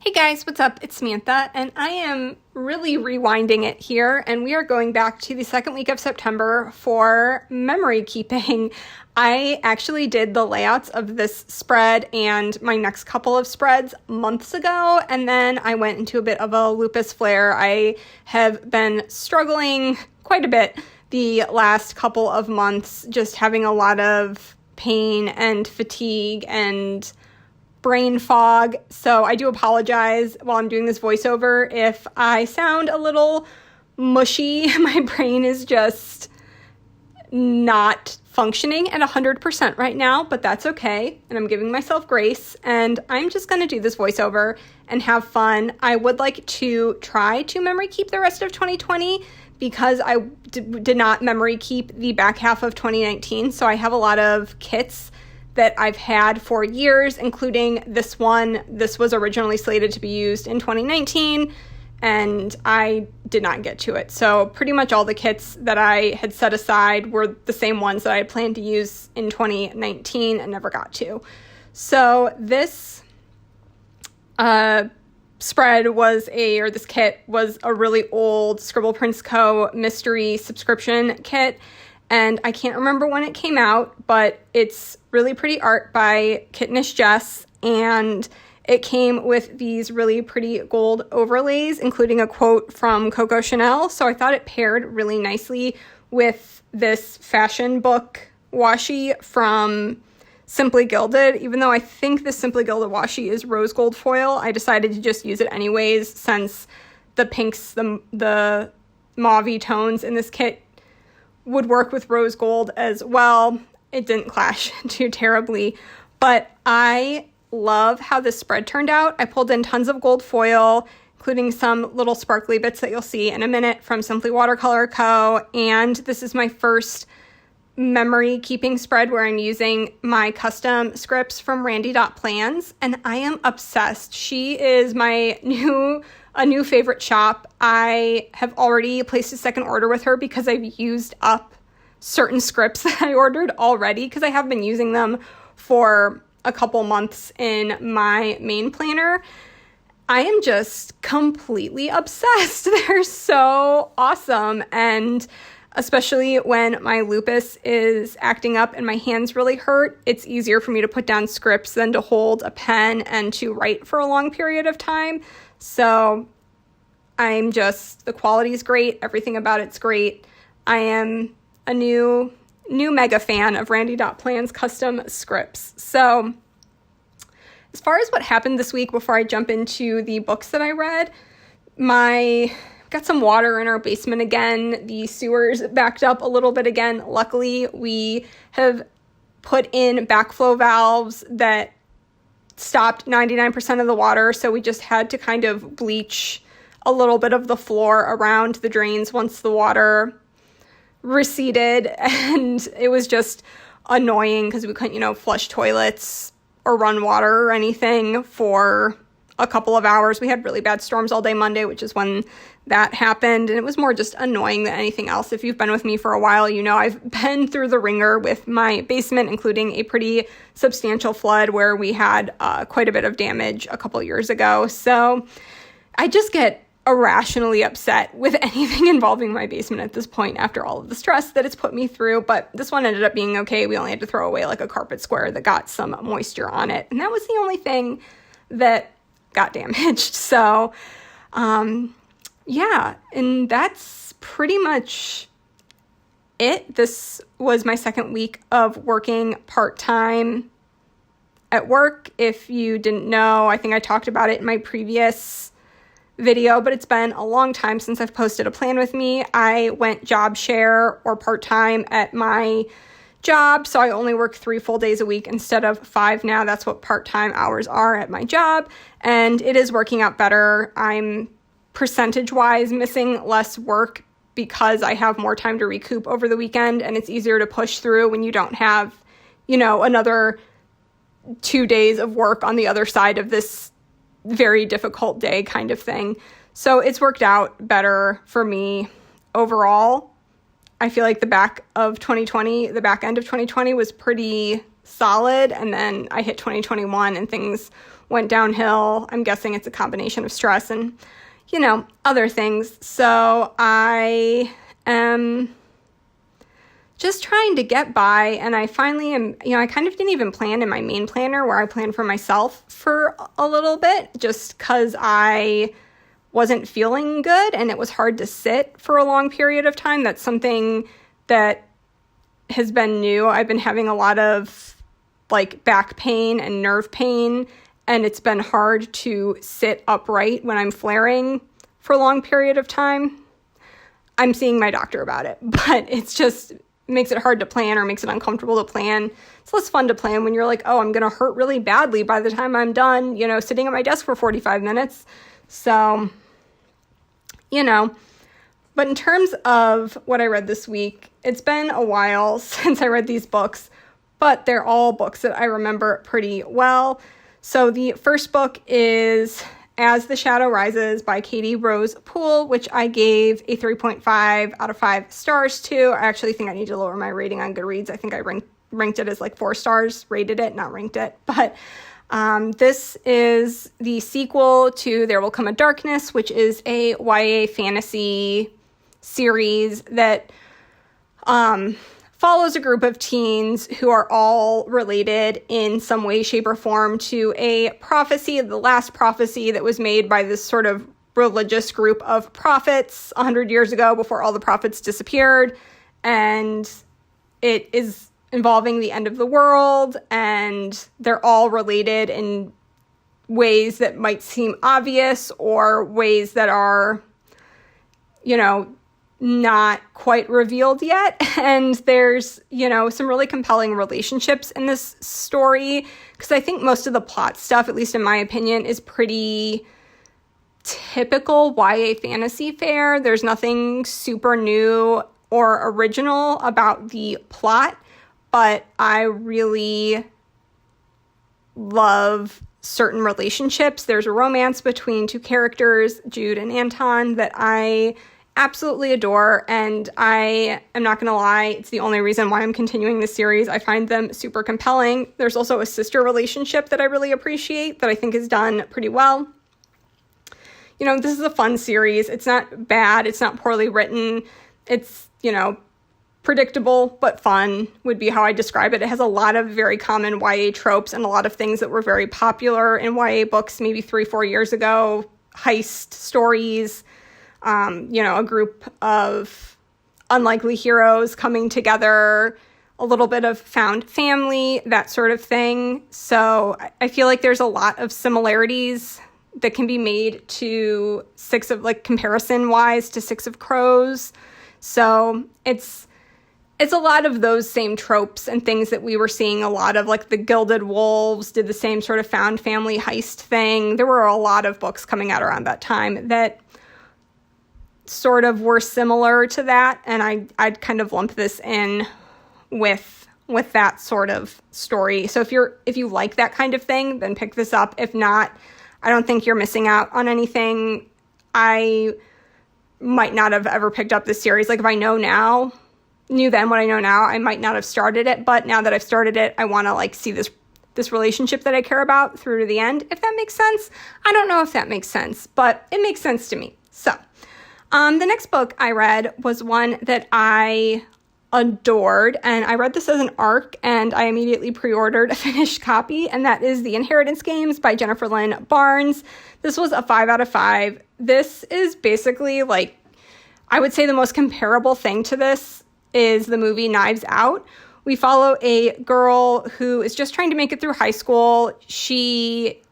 Hey guys, what's up? It's Samantha, and I am really rewinding it here, and we are going back to the second week of September for memory keeping. I actually did the layouts of this spread and my next couple of spreads months ago, and then I went into a bit of a lupus flare. I have been struggling quite a bit the last couple of months, just having a lot of pain and fatigue and brain fog, so I do apologize while I'm doing this voiceover if I sound a little mushy. My brain is just not functioning at 100% right now, but that's okay, and I'm giving myself grace, and I'm just going to do this voiceover and have fun. I would like to try to memory keep the rest of 2020 because I did not memory keep the back half of 2019, so I have a lot of kits that I've had for years, including this one. This was originally slated to be used in 2019, and I did not get to it. So pretty much all the kits that I had set aside were the same ones that I had planned to use in 2019 and never got to. So this this kit was a really old Scribble Prints Co. mystery subscription kit, and I can't remember when it came out, but it's really pretty art by Kittenish Jess, and it came with these really pretty gold overlays, including a quote from Coco Chanel, so I thought it paired really nicely with this fashion book washi from Simply Gilded. Even though I think the Simply Gilded washi is rose gold foil, I decided to just use it anyways, since the pinks, the mauve-y tones in this kit would work with rose gold as well. It didn't clash too terribly, but I love how this spread turned out. I pulled in tons of gold foil, including some little sparkly bits that you'll see in a minute from Simply Watercolor Co. And this is my first memory keeping spread where I'm using my custom scripts from Randy.Plans, and I am obsessed. She is a new favorite shop. I have already placed a second order with her because I've used up certain scripts that I ordered already, because I have been using them for a couple months in my main planner. I am just completely obsessed. They're so awesome, and especially when my lupus is acting up and my hands really hurt, it's easier for me to put down scripts than to hold a pen and to write for a long period of time. So the quality is great. Everything about it's great. I am a new mega fan of Randy.Plans custom scripts. So as far as what happened this week, before I jump into the books that I read, got some water in our basement again. The sewers backed up a little bit again. Luckily, we have put in backflow valves that stopped 99% of the water, so we just had to kind of bleach a little bit of the floor around the drains once the water receded, and it was just annoying because we couldn't, flush toilets or run water or anything for a couple of hours. We had really bad storms all day Monday, which is when that happened, and it was more just annoying than anything else. If you've been with me for a while, I've been through the ringer with my basement, including a pretty substantial flood where we had quite a bit of damage a couple years ago. So I just get irrationally upset with anything involving my basement at this point after all of the stress that it's put me through, but this one ended up being okay. We only had to throw away like a carpet square that got some moisture on it, and that was the only thing that got damaged. So yeah, and that's pretty much it. This was my second week of working part-time at work. If you didn't know, I think I talked about it in my previous video, but it's been a long time since I've posted a plan with me. I went job share or part-time at my job, so I only work 3 full days a week instead of 5 now. That's what part-time hours are at my job, and it is working out better. I'm percentage-wise missing less work because I have more time to recoup over the weekend, and it's easier to push through when you don't have, another 2 days of work on the other side of this very difficult day kind of thing. So it's worked out better for me overall. I feel like the back end of 2020 was pretty solid, and then I hit 2021 and things went downhill. I'm guessing it's a combination of stress and, other things. So I am just trying to get by, and I finally am, I kind of didn't even plan in my main planner where I plan for myself for a little bit, just because I wasn't feeling good and it was hard to sit for a long period of time. That's something that has been new. I've been having a lot of back pain and nerve pain, and it's been hard to sit upright when I'm flaring for a long period of time. I'm seeing my doctor about it, but it's just makes it hard to plan, or makes it uncomfortable to plan. It's less fun to plan when you're like, oh, I'm going to hurt really badly by the time I'm done, sitting at my desk for 45 minutes. So, but in terms of what I read this week, it's been a while since I read these books, but they're all books that I remember pretty well. So the first book is As the Shadow Rises by Katy Rose Poole, which I gave a 3.5 out of 5 stars to. I actually think I need to lower my rating on Goodreads. I think I ranked it as 4 stars, rated it, not ranked it. But this is the sequel to There Will Come a Darkness, which is a YA fantasy series that follows a group of teens who are all related in some way, shape, or form to a prophecy, the last prophecy that was made by this sort of religious group of prophets 100 years ago before all the prophets disappeared. And it is involving the end of the world, and they're all related in ways that might seem obvious or ways that are, not quite revealed yet. And there's, some really compelling relationships in this story, because I think most of the plot stuff, at least in my opinion, is pretty typical YA fantasy fare. There's nothing super new or original about the plot, but I really love certain relationships. There's a romance between two characters, Jude and Anton, that I absolutely adore, and I am not going to lie, it's the only reason why I'm continuing this series. I find them super compelling. There's also a sister relationship that I really appreciate that I think is done pretty well. This is a fun series. It's not bad. It's not poorly written. It's, predictable but fun would be how I describe it. It has a lot of very common YA tropes and a lot of things that were very popular in YA books maybe 3-4 years ago. Heist stories, a group of unlikely heroes coming together, a little bit of found family, that sort of thing. So I feel like there's a lot of similarities that can be made to comparison-wise to Six of Crows. So it's a lot of those same tropes and things that we were seeing a lot of, the Gilded Wolves did the same sort of found family heist thing. There were a lot of books coming out around that time that sort of were similar to that, and I'd kind of lump this in with that sort of story. So if you like that kind of thing, then pick this up. If not, I don't think you're missing out on anything. I might not have ever picked up this series. If I knew then what I know now, I might not have started it, but now that I've started it, I want to see this relationship that I care about through to the end, if that makes sense. I don't know if that makes sense, but it makes sense to me. So the next book I read was one that I adored, and I read this as an ARC, and I immediately pre-ordered a finished copy, and that is The Inheritance Games by Jennifer Lynn Barnes. This was a 5 out of 5. This is basically, I would say the most comparable thing to this is the movie Knives Out. We follow a girl who is just trying to make it through high school. She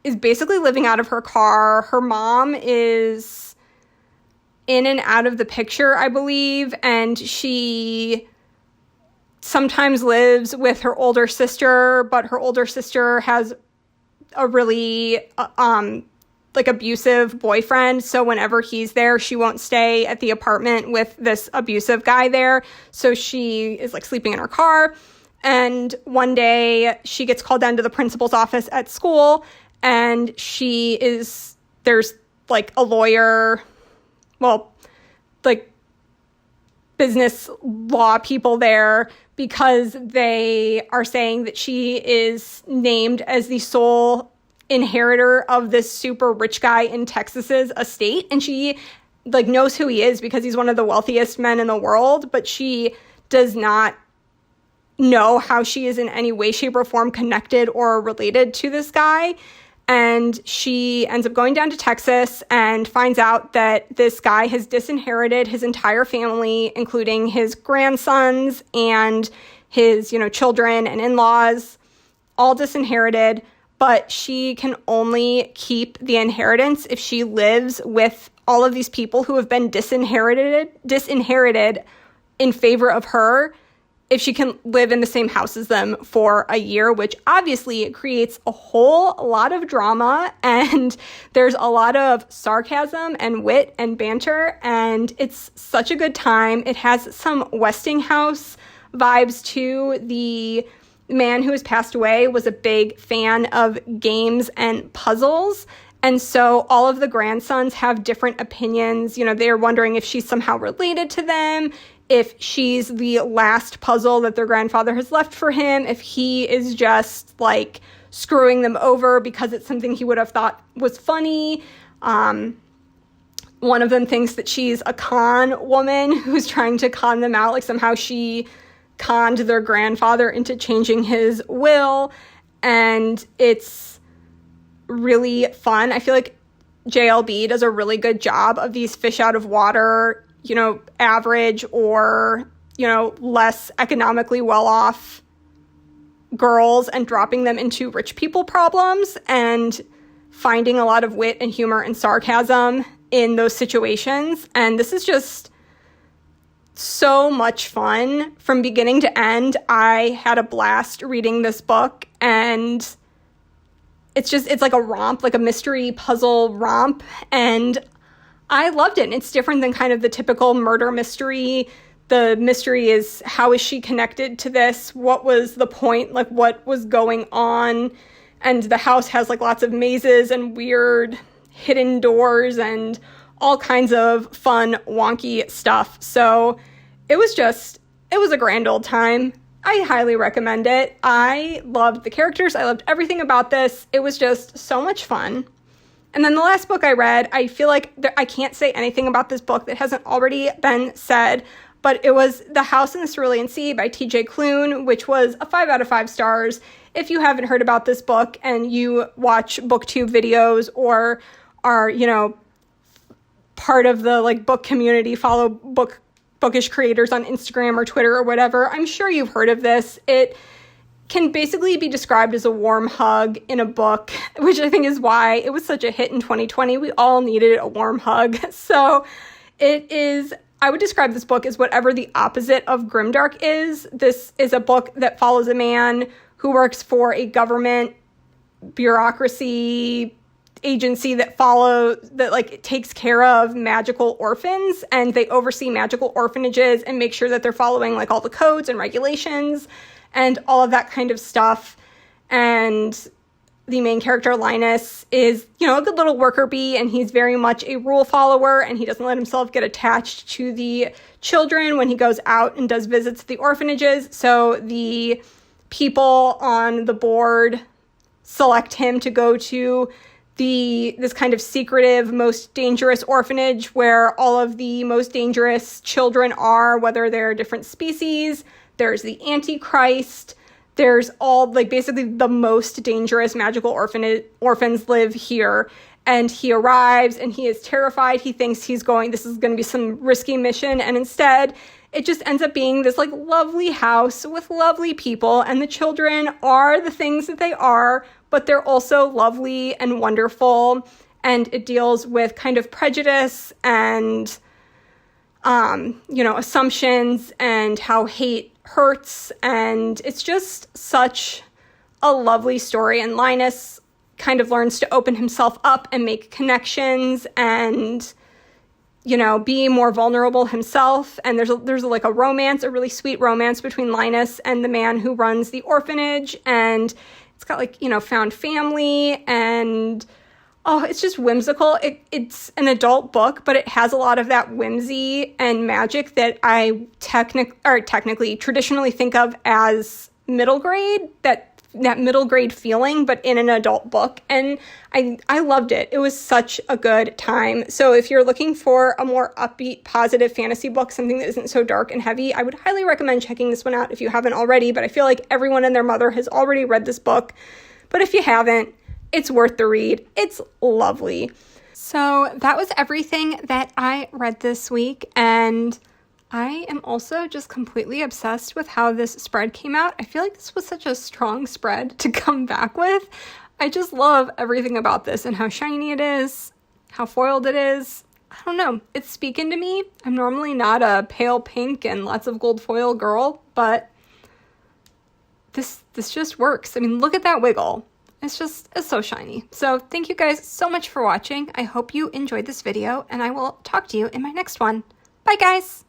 is basically living out of her car. Her mom is in and out of the picture, I believe, and she sometimes lives with her older sister, but her older sister has a really abusive boyfriend, so whenever he's there, she won't stay at the apartment with this abusive guy there, so she is sleeping in her car. And one day she gets called down to the principal's office at school, and there's a lawyer, business law people there, because they are saying that she is named as the sole inheritor of this super rich guy in Texas's estate. And she like knows who he is because he's one of the wealthiest men in the world, but she does not know how she is in any way, shape, or form connected or related to this guy. And she ends up going down to Texas and finds out that this guy has disinherited his entire family, including his grandsons and his, children and in-laws, all disinherited. But she can only keep the inheritance if she lives with all of these people who have been disinherited in favor of her, if she can live in the same house as them for a year, which obviously creates a whole lot of drama, and there's a lot of sarcasm and wit and banter, and it's such a good time. It has some Westinghouse vibes too. The man who has passed away was a big fan of games and puzzles, and so all of the grandsons have different opinions. They're wondering if she's somehow related to them, if she's the last puzzle that their grandfather has left for him, if he is just like screwing them over because it's something he would have thought was funny. One of them thinks that she's a con woman who's trying to con them out. Like somehow she conned their grandfather into changing his will. And it's really fun. I feel like JLB does a really good job of these fish out of water, average or, less economically well-off girls and dropping them into rich people problems and finding a lot of wit and humor and sarcasm in those situations. And this is just so much fun from beginning to end. I had a blast reading this book, and it's like a romp, like a mystery puzzle romp, and I loved it. And it's different than kind of the typical murder mystery. The mystery is, how is she connected to this? What was the point? Like, what was going on? And the house has like lots of mazes and weird hidden doors and all kinds of fun, wonky stuff. So it was a grand old time. I highly recommend it. I loved the characters. I loved everything about this. It was just so much fun. And then the last book I read, I feel like I can't say anything about this book that hasn't already been said, but it was The House in the Cerulean Sea by TJ Klune, which was a 5 out of 5 stars. If you haven't heard about this book and you watch booktube videos or are, part of the like book community, follow bookish creators on Instagram or Twitter or whatever, I'm sure you've heard of this. It can basically be described as a warm hug in a book, which I think is why it was such a hit in 2020. We all needed a warm hug. So I would describe this book as whatever the opposite of grimdark is. This is a book that follows a man who works for a government bureaucracy agency that takes care of magical orphans, and they oversee magical orphanages and make sure that they're following like all the codes and regulations and all of that kind of stuff. And the main character, Linus, is, a good little worker bee, and he's very much a rule follower, and he doesn't let himself get attached to the children when he goes out and does visits at the orphanages. So the people on the board select him to go to this kind of secretive, most dangerous orphanage where all of the most dangerous children are, whether they're different species. There's the Antichrist. There's all, basically the most dangerous magical orphans live here. And he arrives, and he is terrified. He thinks this is going to be some risky mission. And instead, it just ends up being this, lovely house with lovely people. And the children are the things that they are, but they're also lovely and wonderful. And it deals with kind of prejudice and, assumptions and how hate hurts, and it's just such a lovely story. And Linus kind of learns to open himself up and make connections and, be more vulnerable himself. And there's a romance, a really sweet romance between Linus and the man who runs the orphanage, and it's got found family and Oh, it's just whimsical. It's an adult book, but it has a lot of that whimsy and magic that I technically traditionally think of as middle grade, that middle grade feeling, but in an adult book. And I loved it. It was such a good time. So if you're looking for a more upbeat, positive fantasy book, something that isn't so dark and heavy, I would highly recommend checking this one out if you haven't already. But I feel like everyone and their mother has already read this book. But if you haven't, it's worth the read. It's lovely. So that was everything that I read this week, and I am also just completely obsessed with how this spread came out. I feel like this was such a strong spread to come back with. I just love everything about this and how shiny it is, how foiled it is. I don't know. It's speaking to me. I'm normally not a pale pink and lots of gold foil girl, but this just works. I mean, look at that wiggle. It's so shiny. So thank you guys so much for watching. I hope you enjoyed this video, and I will talk to you in my next one. Bye, guys.